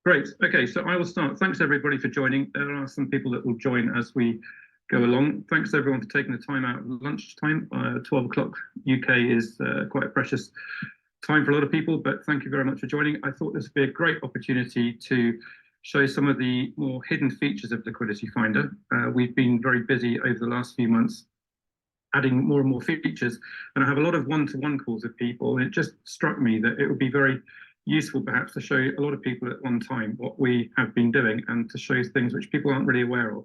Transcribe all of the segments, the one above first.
Great. Okay, so I will start. Thanks everybody for joining. There are some people that will join as we go along. Thanks everyone for taking the time out of lunchtime. 12 o'clock UK is quite a precious time for a lot of people, but thank you very much for joining. I thought this would be a great opportunity to show some of the more hidden features of LiquidityFinder. We've been very busy over the last few months adding more and more features, and I have a lot of one-to-one calls with people, and it just struck me that it would be very useful perhaps to show a lot of people at one time what we have been doing and to show things which people aren't really aware of.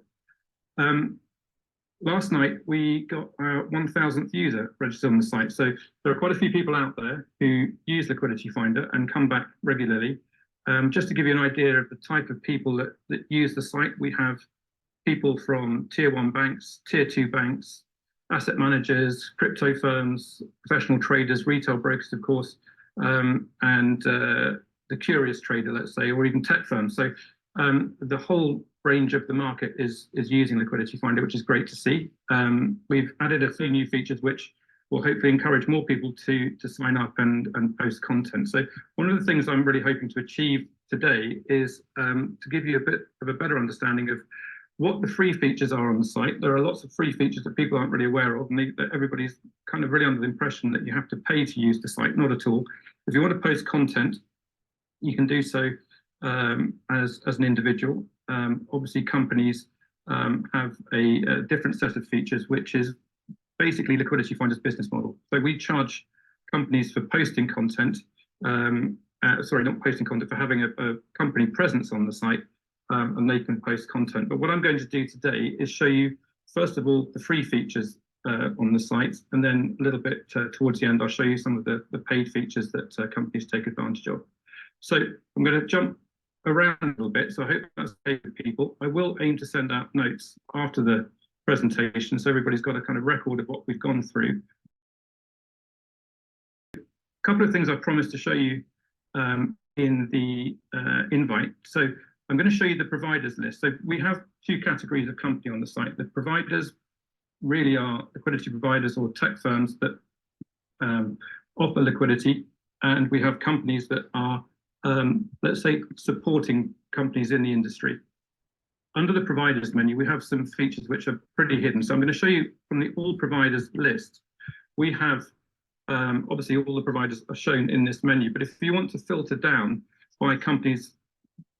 Last night we got our 1,000th user registered on the site, so there are quite a few people out there who use LiquidityFinder and come back regularly. Just to give you an idea of the type of people that use the site, we have people from tier 1 banks, tier 2 banks, asset managers, crypto firms, professional traders, retail brokers, of course, and the curious trader, let's say, or even tech firms. So the whole range of the market is using LiquidityFinder, which is great to see. We've added a few new features which will hopefully encourage more people to sign up and post content. So one of the things I'm really hoping to achieve today is to give you a bit of a better understanding of what the free features are on the site. There are lots of free features that people aren't really aware of, and that everybody's kind of really under the impression that you have to pay to use the site. Not at all. If you want to post content, you can do so as an individual. Obviously, companies have a different set of features, which is basically LiquidityFinder's business model. So we charge companies for posting content, sorry, not posting content, for having a company presence on the site, and they can post content. But what I'm going to do today is show you, first of all, the free features on the site, and then a little bit towards the end, I'll show you some of the paid features that companies take advantage of. So I'm going to jump around a little bit, so I hope that's okay with people. I will aim to send out notes after the presentation, so everybody's got a kind of record of what we've gone through. A couple of things I promised to show you in the invite. So I'm going to show you the providers list. So we have two categories of company on the site. The providers really are liquidity providers or tech firms that offer liquidity, and we have companies that are, let's say, supporting companies in the industry. Under the providers menu, we have some features which are pretty hidden. So I'm going to show you from the all providers list. We have, obviously, all the providers are shown in this menu, but if you want to filter down by companies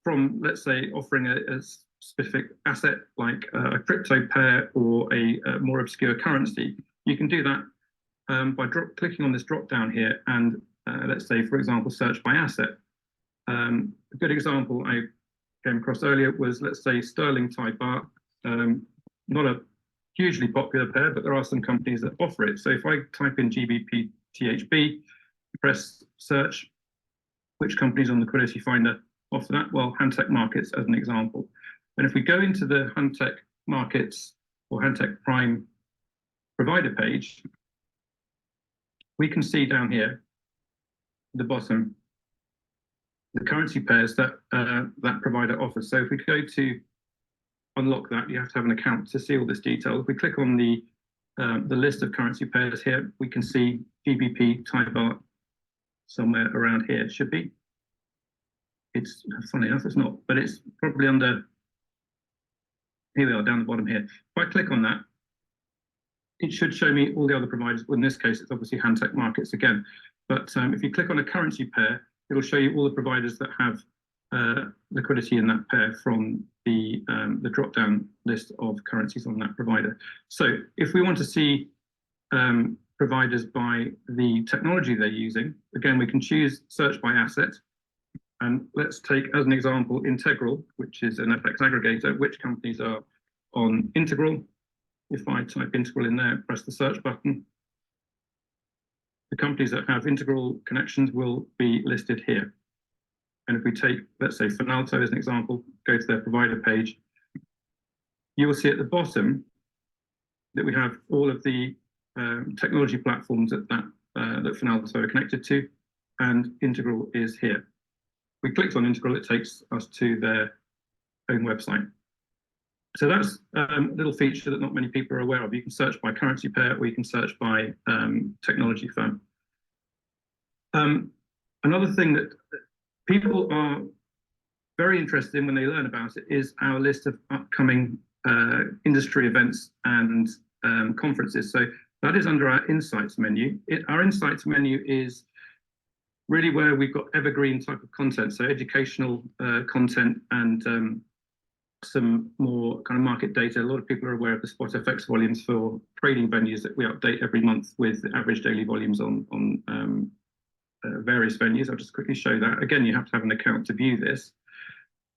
from, let's say, offering a specific asset like a crypto pair or a more obscure currency, you can do that by clicking on this drop down here and let's say, for example, search by asset. A good example I came across earlier was, let's say, sterling Thai baht. Not a hugely popular pair, but there are some companies that offer it. So if I type in GBP THB, press search, which companies on LiquidityFinder offer that? Well, Hantech Markets as an example. And if we go into the Hantech Markets or Hantech Prime provider page, we can see down here at the bottom the currency pairs that that provider offers. So if we go to unlock that, you have to have an account to see all this detail. If we click on the list of currency pairs here, we can see GBP Thai baht somewhere around here. It should be. It's funny enough, it's not, but it's probably under. Here we are, down the bottom here. If I click on that, it should show me all the other providers. Well, in this case, it's obviously Hantech Markets again. But if you click on a currency pair, it'll show you all the providers that have liquidity in that pair from the drop-down list of currencies on that provider. So if we want to see providers by the technology they're using, again, we can choose search by asset. And let's take as an example Integral, which is an FX aggregator. Which companies are on Integral? If I type Integral in there, press the search button, the companies that have Integral connections will be listed here. And if we take, let's say, Finalto as an example, go to their provider page, you will see at the bottom that we have all of the technology platforms that Finalto are connected to, and Integral is here. We clicked on Integral, it takes us to their own website. So that's a little feature that not many people are aware of. You can search by currency pair, or you can search by technology firm. Another thing that people are very interested in when they learn about it is our list of upcoming industry events and conferences. So that is under our Insights menu. Our Insights menu is really where we've got evergreen type of content, so educational content and some more kind of market data. A lot of people are aware of the spot FX volumes for trading venues that we update every month with the average daily volumes on various venues. I'll just quickly show that. Again, you have to have an account to view this.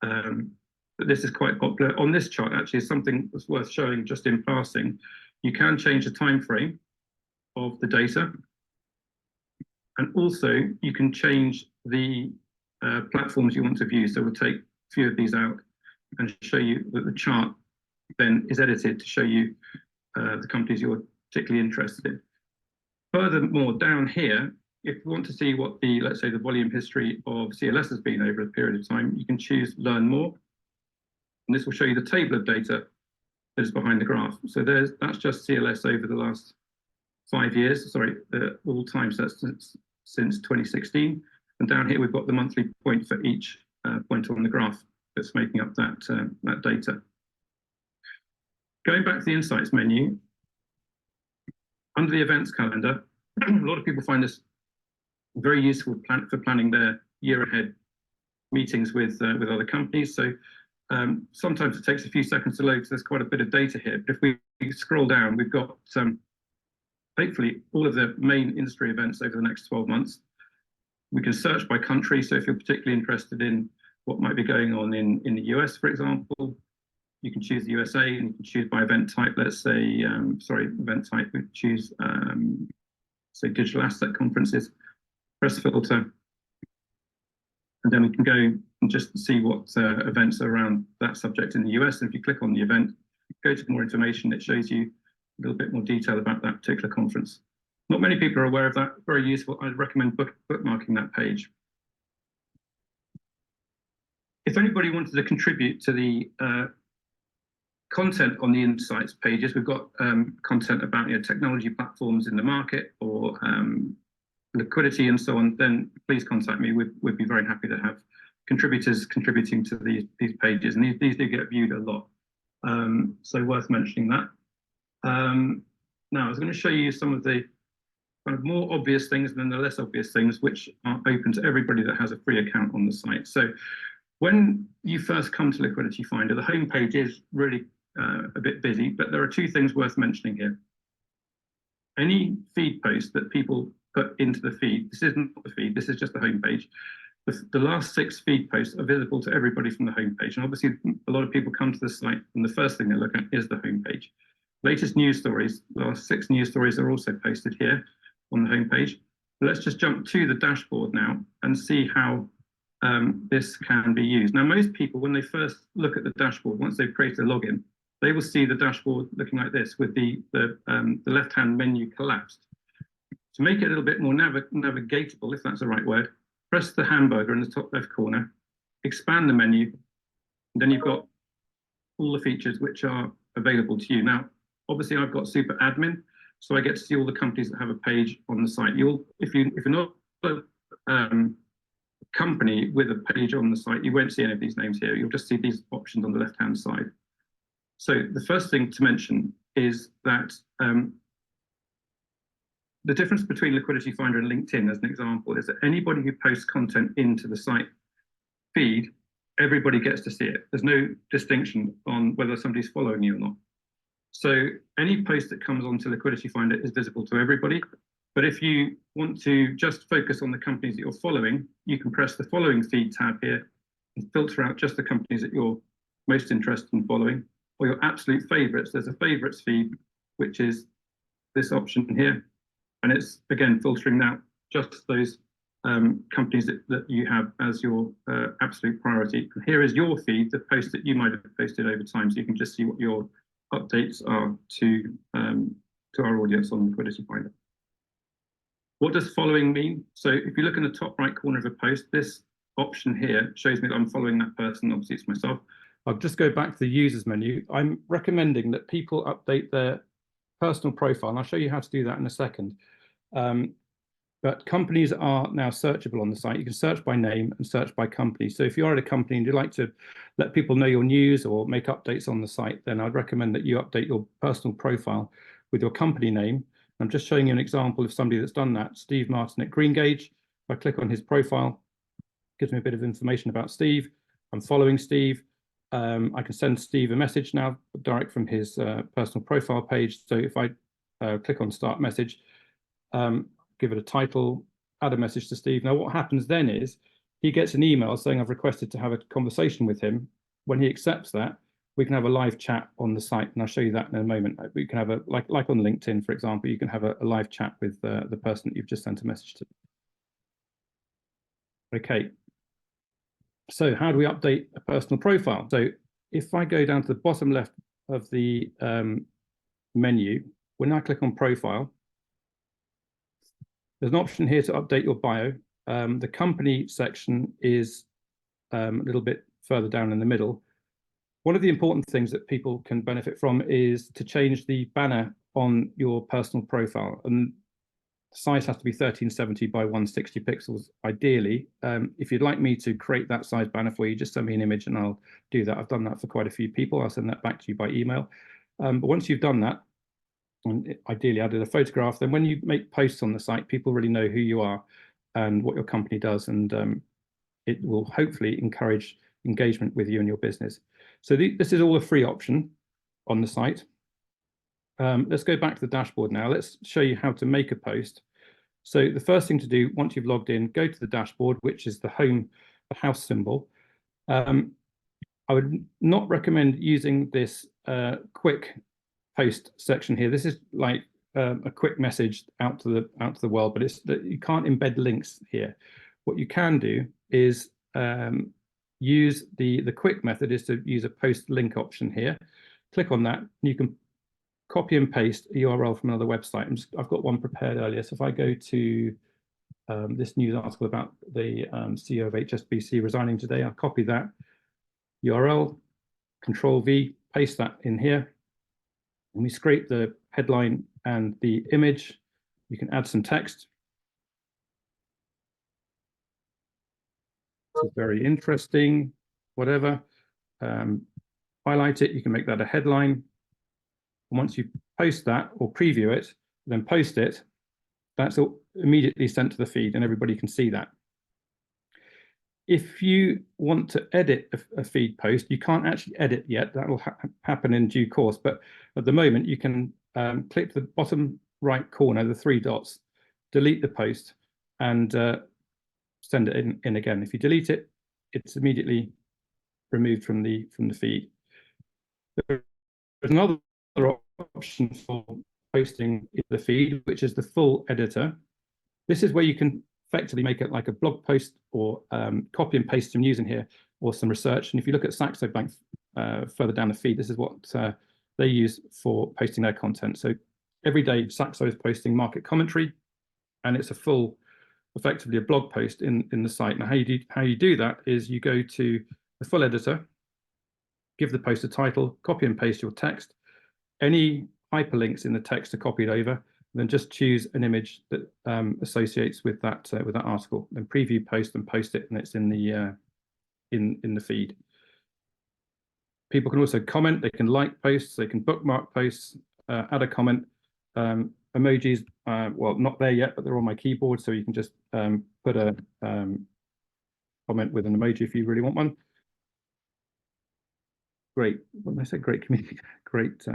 But this is quite popular. On this chart, actually, is something that's worth showing just in passing. You can change the time frame of the data. And also, you can change the platforms you want to view. So we'll take a few of these out and show you that the chart then is edited to show you the companies you're particularly interested in. Furthermore, down here, if you want to see what the, let's say, the volume history of CLS has been over a period of time, you can choose Learn More. And this will show you the table of data that is behind the graph. So that's just CLS over the last 5 years, sorry, all time, so that's since 2016. And down here, we've got the monthly point for each point on the graph that's making up that data. Going back to the Insights menu, under the events calendar, a lot of people find this very useful for planning their year ahead meetings with other companies. So sometimes it takes a few seconds to load because there's quite a bit of data here. But if we scroll down, we've got hopefully all of the main industry events over the next 12 months. We can search by country. So if you're particularly interested in what might be going on in the US, for example, you can choose the USA and you can choose by event type. Let's say, event type, we choose, say, digital asset conferences, press filter, and then we can go and just see what events are around that subject in the US. And if you click on the event, go to more information, it shows you a little bit more detail about that particular conference. Not many people are aware of that. Very useful. I'd recommend bookmarking that page. If anybody wanted to contribute to the content on the Insights pages, we've got content about technology platforms in the market or liquidity and so on, then please contact me. We'd be very happy to have contributors contributing to these pages. And these do get viewed a lot. So worth mentioning that. Now, I was going to show you some of the kind of more obvious things and then the less obvious things, which are open to everybody that has a free account on the site. So when you first come to LiquidityFinder, the homepage is really a bit busy, but there are two things worth mentioning here. Any feed post that people put into the feed, this isn't the feed, this is just the homepage. The last 6 feed posts are visible to everybody from the homepage. And obviously, a lot of people come to the site and the first thing they look at is the homepage. Latest news stories, the last 6 news stories are also posted here on the homepage. But let's just jump to the dashboard now and see how this can be used. Now, most people, when they first look at the dashboard, once they've created a login, they will see the dashboard looking like this with the left-hand menu collapsed. To make it a little bit more navigatable, if that's the right word, press the hamburger in the top left corner, expand the menu, and then you've got all the features which are available to you. Now, obviously, I've got Super Admin, so I get to see all the companies that have a page on the site. If you're not a company with a page on the site, you won't see any of these names here. You'll just see these options on the left-hand side. So the first thing to mention is that the difference between LiquidityFinder and LinkedIn, as an example, is that anybody who posts content into the site feed, everybody gets to see it. There's no distinction on whether somebody's following you or not. So any post that comes onto LiquidityFinder is visible to everybody. But if you want to just focus on the companies that you're following, you can press the following feed tab here and filter out just the companies that you're most interested in following, or your absolute favorites. There's a favorites feed, which is this option here. And it's, again, filtering out just those companies that you have as your absolute priority. And here is your feed, the post that you might have posted over time, so you can just see what your updates are to our audience on LiquidityFinder. What does following mean? So if you look in the top right corner of a post, this option here shows me that I'm following that person. Obviously, it's myself. I'll just go back to the users menu. I'm recommending that people update their personal profile, and I'll show you how to do that in a second. But But companies are now searchable on the site. You can search by name and search by company. So if you're at a company and you'd like to let people know your news or make updates on the site, then I'd recommend that you update your personal profile with your company name. I'm just showing you an example of somebody that's done that, Steve Martin at Greengage. If I click on his profile, it gives me a bit of information about Steve. I'm following Steve. I can send Steve a message now direct from his personal profile page. So if I click on Start Message, give it a title, add a message to Steve. Now, what happens then is he gets an email saying I've requested to have a conversation with him. When he accepts that, we can have a live chat on the site, and I'll show you that in a moment. We can have a, like on LinkedIn, for example, you can have a live chat with the person that you've just sent a message to. Okay. So how do we update a personal profile? So if I go down to the bottom left of the menu, when I click on profile, there's an option here to update your bio. The company section is a little bit further down in the middle. One of the important things that people can benefit from is to change the banner on your personal profile. And the size has to be 1370 by 160 pixels, ideally. If you'd like me to create that size banner for you, just send me an image and I'll do that. I've done that for quite a few people. I'll send that back to you by email. But once you've done that, and ideally added a photograph, then when you make posts on the site, people really know who you are and what your company does, and it will hopefully encourage engagement with you and your business. So this is all a free option on the site. Let's go back to the dashboard now. Let's show you how to make a post. So the first thing to do, once you've logged in, go to the dashboard, which is the home, the house symbol. I would not recommend using this quick post section here. This is like a quick message out to the world, but it's that you can't embed links here. What you can do is use the quick method is to use a post link option here. Click on that, and you can copy and paste a URL from another website. I've got one prepared earlier. So if I go to this news article about the CEO of HSBC resigning today, I'll copy that URL, Control V, paste that in here. And we scrape the headline and the image. You can add some text. This is very interesting, whatever. Highlight it, you can make that a headline. And once you post that or preview it, then post it, that's immediately sent to the feed and everybody can see that. If you want to edit a feed post, you can't actually edit yet. That will happen in due course. But at the moment, you can click the bottom right corner, the three dots, delete the post, and send it in again. If you delete it, it's immediately removed from the feed. There's another option for posting in the feed, which is the full editor. This is where you can effectively make it like a blog post or copy and paste some news in here or some research. And if you look at Saxo Bank further down the feed, this is what they use for posting their content. So every day Saxo is posting market commentary, and it's a full, effectively a blog post in the site. Now how you do that is you go to the full editor, give the post a title, copy and paste your text. Any hyperlinks in the text are copied over. Then just choose an image that associates with that article. Then preview post and post it, and it's in the feed. People can also comment. They can like posts. They can bookmark posts. Add a comment. Emojis, well, not there yet, but they're on my keyboard, so you can just put a comment with an emoji if you really want one. Great. When I say great community, great.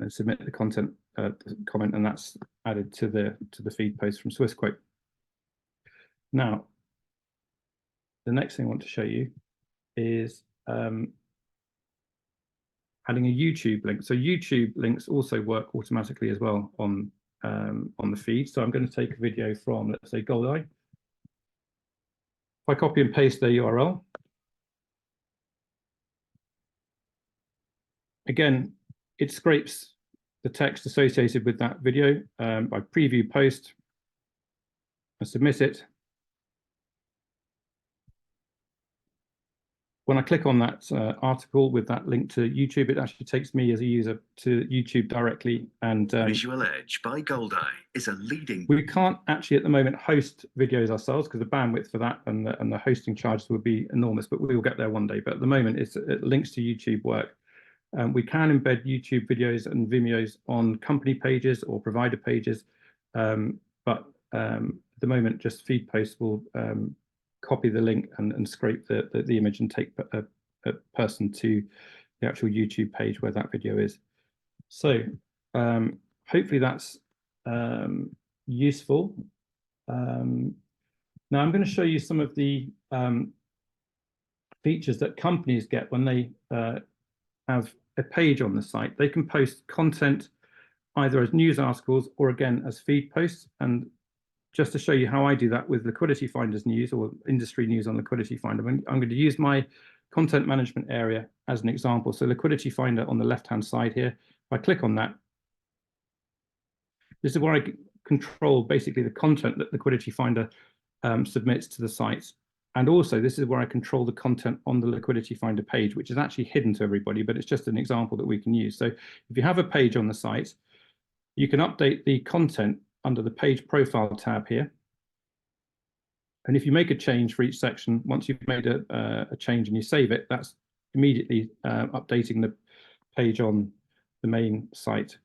And submit the content comment, and that's added to the feed post from Swissquote. Now, the next thing I want to show you is adding a YouTube link. So YouTube links also work automatically as well on the feed. So I'm going to take a video from, let's say, Goldeye. If I copy and paste their URL, again, it scrapes the text associated with that video by preview post and submit it. when I click on that article with that link to YouTube, it actually takes me as a user to YouTube directly. And Visual Edge by Goldeye is a leading. We can't actually at the moment host videos ourselves because the bandwidth for that and the hosting charges would be enormous, but we will get there one day. But at the moment, it links to YouTube work. We can embed YouTube videos and Vimeos on company pages or provider pages, but at the moment, just feed posts will copy the link and scrape the image and take a person to the actual YouTube page where that video is. So hopefully that's useful. Now I'm going to show you some of the features that companies get when they have a page on the site. They can post content either as news articles or again as feed posts. And just to show you how I do that with LiquidityFinder's news or industry news on LiquidityFinder, I'm going to use my content management area as an example. So LiquidityFinder on the left-hand side here, if I click on that, this is where I control basically the content that LiquidityFinder submits to the sites. And also, this is where I control the content on the LiquidityFinder page, which is actually hidden to everybody, but it's just an example that we can use. So if you have a page on the site, you can update the content under the page profile tab here. And if you make a change for each section, once you've made a change and you save it, that's immediately updating the page on the main site.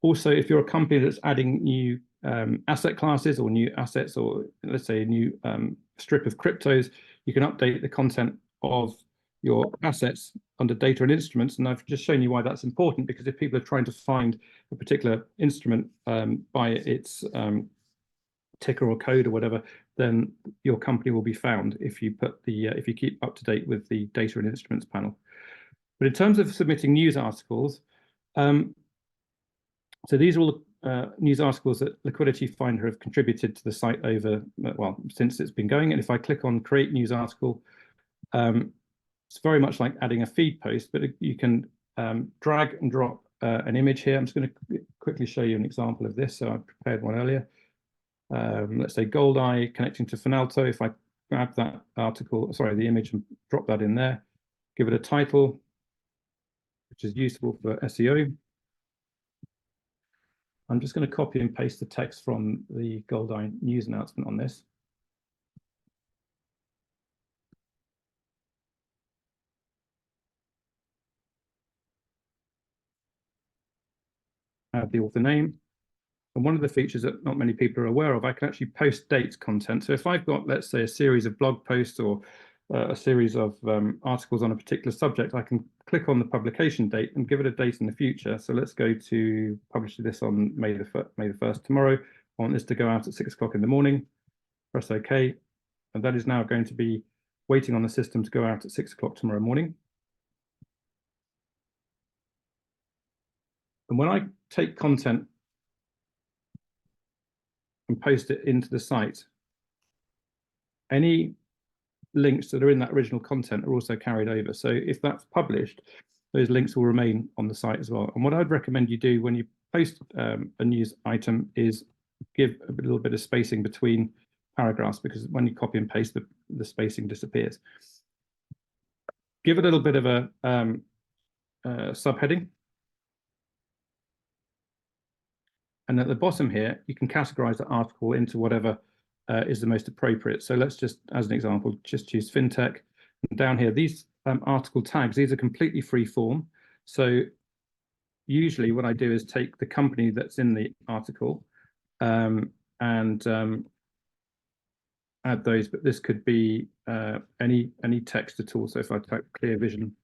Also, if you're a company that's adding new asset classes or new assets, or let's say a new strip of cryptos, you can update the content of your assets under data and instruments. And I've just shown you why that's important, because if people are trying to find a particular instrument by its ticker or code or whatever, then your company will be found if you put the if you keep up to date with the data and instruments panel. But in terms of submitting news articles, so these are all news articles that LiquidityFinder have contributed to the site over, well, since it's been going. And if I click on Create News Article, it's very much like adding a feed post, but you can drag and drop an image here. I'm just going to quickly show you an example of this. So I prepared one earlier. Let's say Goldeye connecting to Finalto. If I grab that article, sorry, the image, and drop that in there, give it a title, which is useful for SEO. I'm just going to copy and paste the text from the Goldeye news announcement on this. Add the author name. And one of the features that not many people are aware of, I can actually post date content. So if I've got, let's say, a series of blog posts or a series of articles on a particular subject, I can click on the publication date and give it a date in the future. So let's go to publish this on May the 1st tomorrow. I want this to go out at 6 o'clock in the morning. Press OK. And that is now going to be waiting on the system to go out at 6 o'clock tomorrow morning. And when I take content and post it into the site, any links that are in that original content are also carried over. So if that's published, those links will remain on the site as well. And what I'd recommend you do when you post a news item is give a little bit of spacing between paragraphs, because when you copy and paste, the spacing disappears. Give a little bit of a subheading. And at the bottom here, you can categorize the article into whatever is the most appropriate. So let's just, as an example, just choose fintech. And down here, these article tags, these are completely free form. So usually what I do is take the company that's in the article and add those, but this could be any text at all. So if I type clear vision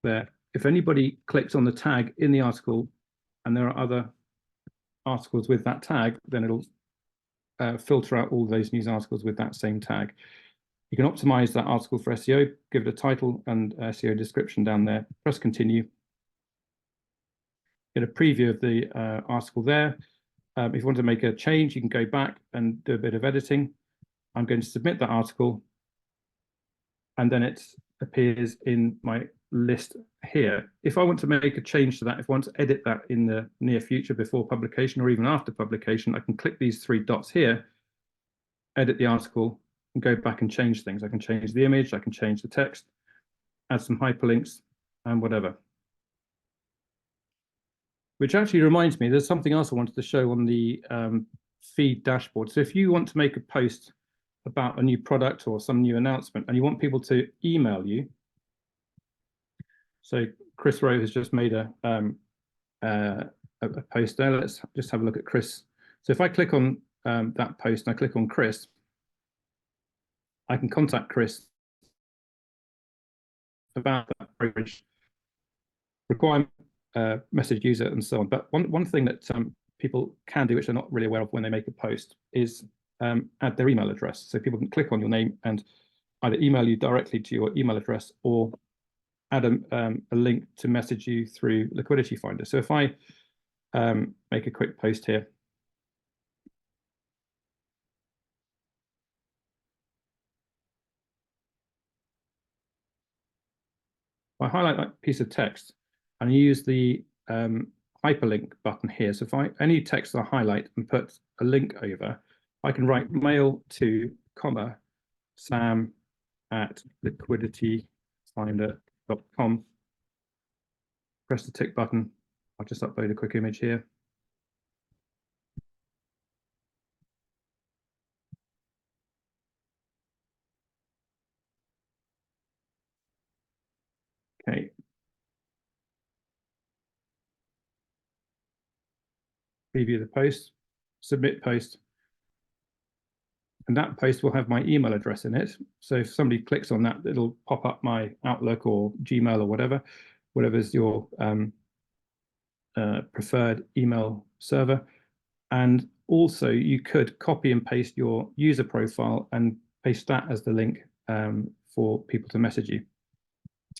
there, if anybody clicks on the tag in the article and there are other articles with that tag, then it'll filter out all those news articles with that same tag. You can optimize that article for SEO, give it a title and SEO description down there, press continue. Get a preview of the article there. If you want to make a change, you can go back and do a bit of editing. I'm going to submit that article, and then it appears in my list here. If I want to make a change to that, if I want to edit that in the near future before publication or even after publication, I can click these three dots here, edit the article, and go back and change things. I can change the image, I can change the text, add some hyperlinks, and whatever. Which actually reminds me, there's something else I wanted to show on the feed dashboard. So if you want to make a post about a new product or some new announcement, and you want people to email you, so Chris Rowe has just made a post there. Let's just have a look at Chris. So if I click on that post and I click on Chris, I can contact Chris about that brokerage requirement, message user, and so on. But one thing that people can do, which they're not really aware of when they make a post, is add their email address. So people can click on your name and either email you directly to your email address or add a link to message you through LiquidityFinder. So if I make a quick post here, I highlight that piece of text and use the hyperlink button here. So if any text I highlight and put a link over, I can write mail to sam@liquidityfinder.com. Press the tick button. I'll just upload a quick image here. Okay. Preview the post, submit post. And that post will have my email address in it. So if somebody clicks on that, it'll pop up my Outlook or Gmail or whatever's your preferred email server. And also you could copy and paste your user profile and paste that as the link for people to message you.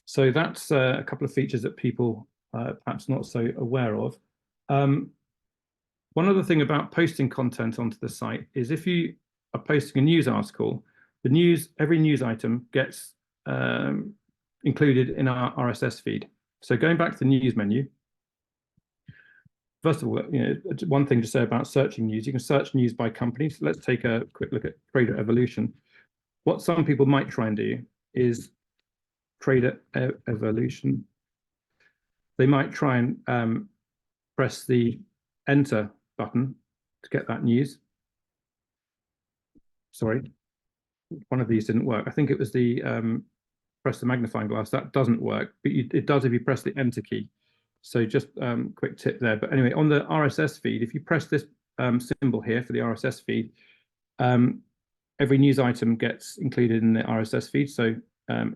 So that's a couple of features that people perhaps not so aware of. One other thing about posting content onto the site is if you are posting a news article, every news item gets included in our RSS feed. So going back to the news menu, first of all, one thing to say about searching news, you can search news by company. So let's take a quick look at Trader Evolution. What some people might try and do is Trader Evolution. They might try and press the enter button to get that news. Sorry, one of these didn't work. I think it was the press the magnifying glass. That doesn't work, but it does if you press the enter key. So just quick tip there. But anyway, on the RSS feed, if you press this symbol here for the RSS feed, every news item gets included in the RSS feed. So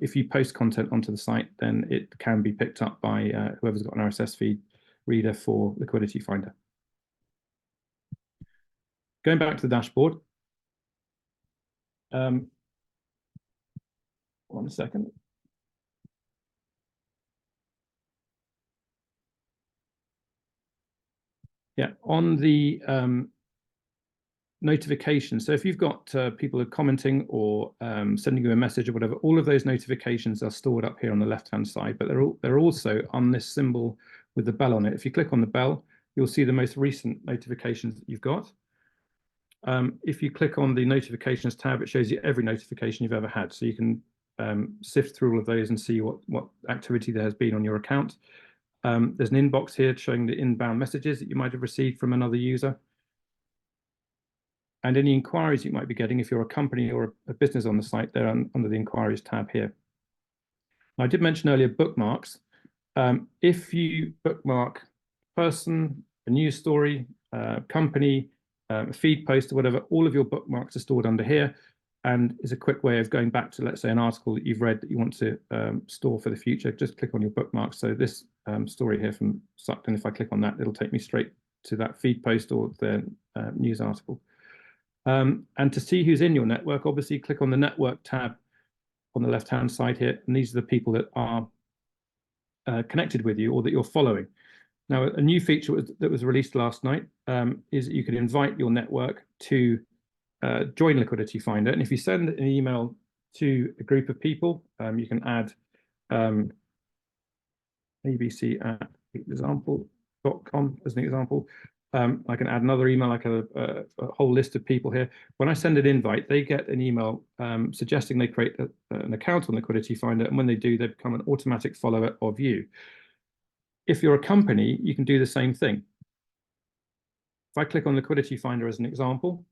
if you post content onto the site, then it can be picked up by whoever's got an RSS feed reader for LiquidityFinder. Going back to the dashboard. One second. Yeah, on the notifications. So if you've got people are commenting or sending you a message or whatever, all of those notifications are stored up here on the left-hand side, but they're also on this symbol with the bell on it. If you click on the bell, you'll see the most recent notifications that you've got. If you click on the notifications tab, it shows you every notification you've ever had. So you can sift through all of those and see what activity there has been on your account. There's an inbox here showing the inbound messages that you might have received from another user. And any inquiries you might be getting if you're a company or a business on the site, they're under the inquiries tab here. Now, I did mention earlier bookmarks. If you bookmark person, a news story, company, a feed post or whatever, all of your bookmarks are stored under here, and is a quick way of going back to, let's say, an article that you've read that you want to store for the future. Just click on your bookmarks. So this story here from Sutton, if I click on that, it'll take me straight to that feed post or the news article. And to see who's in your network, obviously click on the network tab on the left-hand side here, and these are the people that are connected with you or that you're following. Now, a new feature that was released last night is that you can invite your network to join LiquidityFinder. And if you send an email to a group of people, you can add abc@example.com as an example. I can add another email, like a whole list of people here. When I send an invite, they get an email suggesting they create an account on Liquidity Finder, and when they do, they become an automatic follower of you. If you're a company, you can do the same thing. If I click on Liquidity Finder as an example,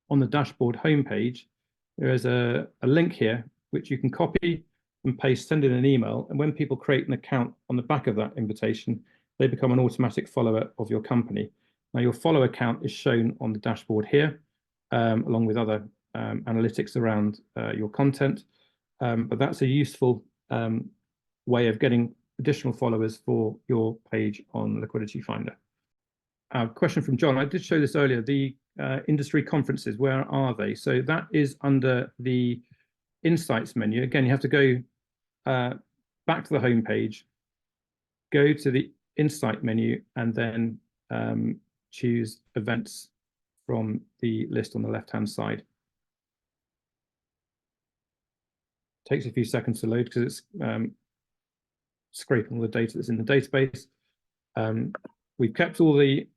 on the dashboard homepage, there is a link here which you can copy and paste, send in an email, and when people create an account on the back of that invitation, they become an automatic follower of your company. Now, your follow account is shown on the dashboard here, along with other analytics around your content, but that's a useful way of getting additional followers for your page on Liquidity Finder. Question from John. I did show this earlier. The industry conferences, where are they? So that is under the Insights menu. Again, you have to go back to the home page, go to the Insight menu, and then choose Events from the list on the left-hand side. Takes a few seconds to load because it's scraping all the data that's in the database. We've kept all the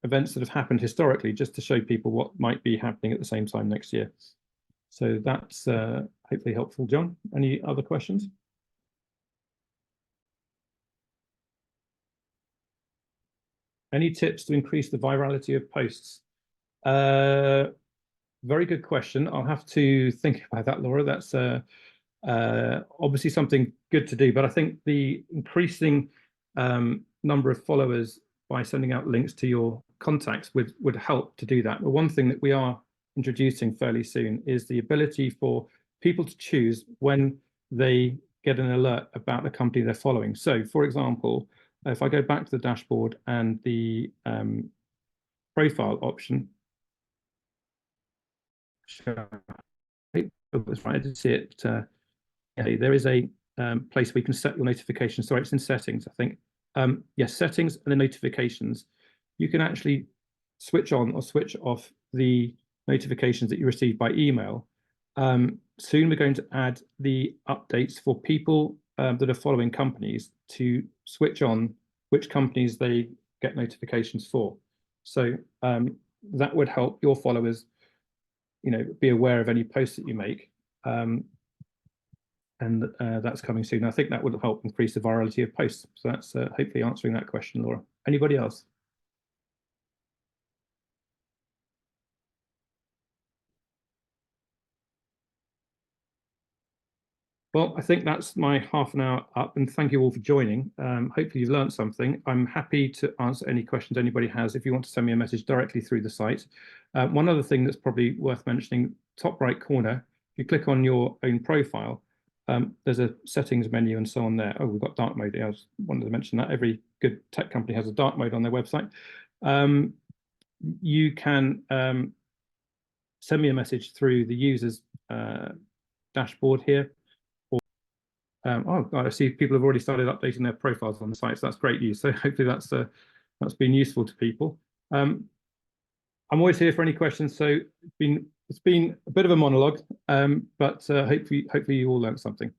events that have happened historically just to show people what might be happening at the same time next year. So that's hopefully helpful, John. Any other questions? Any tips to increase the virality of posts? Very good question. I'll have to think about that, Laura. That's obviously something good to do, but I think the increasing number of followers by sending out links to your contacts would help to do that. But one thing that we are introducing fairly soon is the ability for people to choose when they get an alert about the company they're following. So, for example, if I go back to the dashboard and the profile option, that's right, I did see it. There is a place where you can set your notifications. Sorry, it's in settings, I think. Yes, settings and the notifications. You can actually switch on or switch off the notifications that you receive by email. Soon we're going to add the updates for people that are following companies to switch on which companies they get notifications for. So that would help your followers, be aware of any posts that you make. And that's coming soon. I think that would help increase the virality of posts. So that's hopefully answering that question, Laura. Anybody else? Well, I think that's my half an hour up, and thank you all for joining. Hopefully you've learned something. I'm happy to answer any questions anybody has if you want to send me a message directly through the site. One other thing that's probably worth mentioning, top right corner, if you click on your own profile, there's a settings menu and so on there. Oh, we've got dark mode. I wanted to mention that. Every good tech company has a dark mode on their website. You can send me a message through the user's dashboard here. Oh, God, I see people have already started updating their profiles on the site, so that's great news. So hopefully that's been useful to people. I'm always here for any questions. So it's been a bit of a monologue, but hopefully you all learned something.